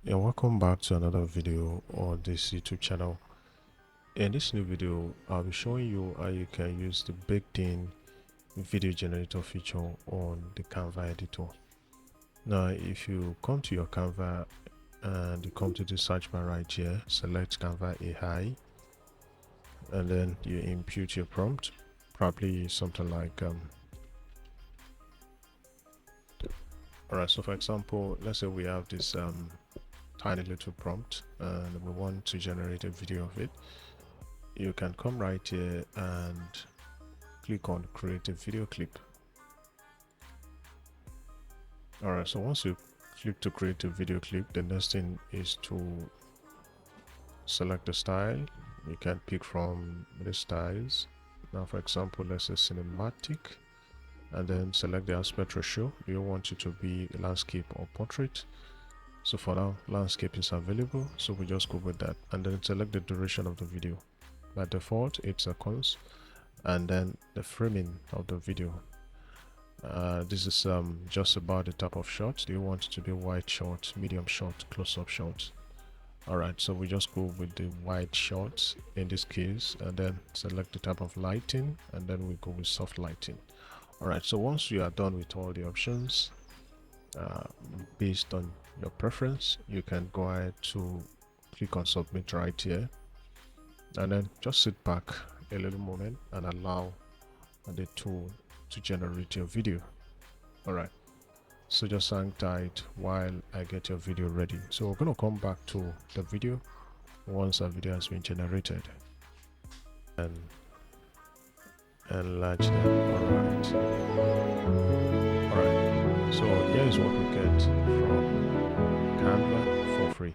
And welcome back to another video on this YouTube channel. In this new video, I'll be showing you how you can use the built-in video generator feature on the Canva editor. Now, if you come to your Canva and you come to the search bar right here, select Canva AI, and then you input your prompt, probably something like alright, so for example, let's say we have this tiny little prompt and we want to generate a video of it. You can come right here and click on create a video clip. Alright, so once you click to create a video clip, the next thing is to select the style. You can pick from the styles. Now for example, let's say cinematic, and then select the aspect ratio. Do you want it to be a landscape or portrait? So for now, landscape is available, so we just go with that, and then select the duration of the video. By default, 8 seconds, and then the framing of the video. This is just about the type of shot. Do you want it to be wide shot, medium shot, close-up shot? Alright, so we just go with the wide shot in this case, and then select the type of lighting, and then we go with soft lighting. Alright, so once you are done with all the options, based on your preference, you can go ahead to click on submit right here, and then just sit back a little moment and allow the tool to generate your video. Alright, so just hang tight while I get your video ready. So we're going to come back to the video once our video has been generated and enlarge them. Alright, so here is what we get from Canva for free.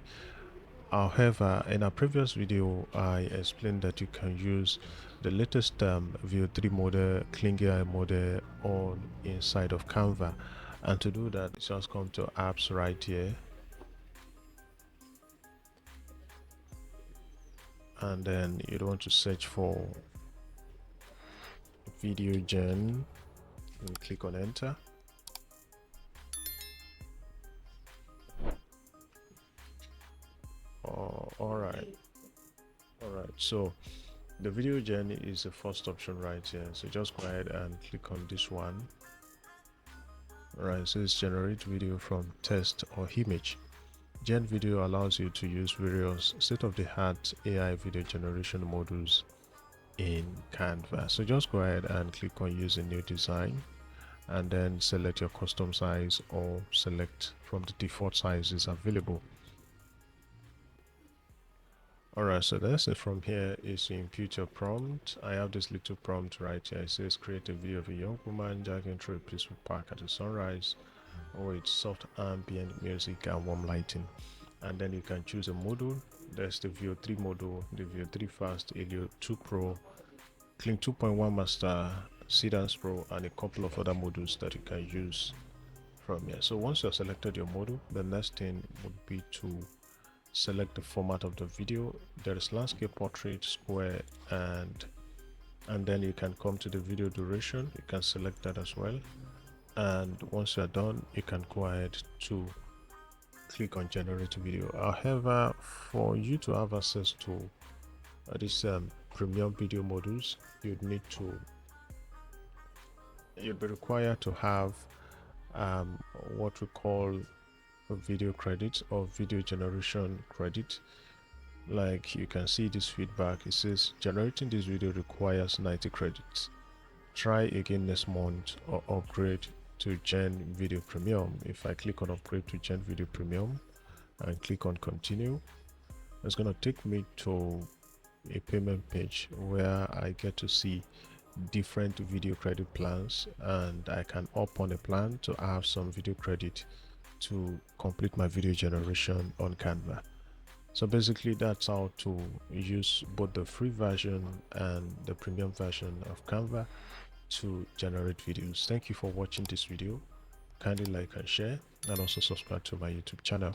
However, in a previous video, I explained that you can use the latest View 3 model, Clean AI model on inside of Canva. And to do that, just come to apps right here. And then you want to search for video gen and click on enter. Alright, so the video gen is the first option right here, so just go ahead and click on this one. Alright, so it's generate video from text or image. Gen video allows you to use various state-of-the-art AI video generation modules in Canva. So just go ahead and click on use a new design, and then select your custom size or select from the default sizes available. Alright, so that's it. From here is to input your prompt. I have this little prompt right here. It says create a video of a young woman jogging through a peaceful park at the sunrise with soft ambient music and warm lighting. And then you can choose a module. There's the View 3 module, the View 3 Fast, Helio 2 Pro, Clean 2.1 Master, Sedans Pro, and a couple of other modules that you can use from here. So once you have selected your module, the next thing would be to select the format of the video. There is landscape, portrait, square, and then you can come to the video duration. You can select that as well, and once you are done, you can go ahead to click on generate video. However, for you to have access to these premium video modules, you'd be required to have what we call a video credit or video generation credit. Like you can see this feedback, it says generating this video requires 90 credits. Try again next month or upgrade to Gen Video Premium. If I click on upgrade to Gen Video Premium and click on continue, it's going to take me to a payment page where I get to see different video credit plans, and I can opt on a plan to have some video credit to complete my video generation on Canva. So basically that's how to use both the free version and the premium version of Canva to generate videos. Thank you for watching this video. Kindly like and share, and also subscribe to my YouTube channel.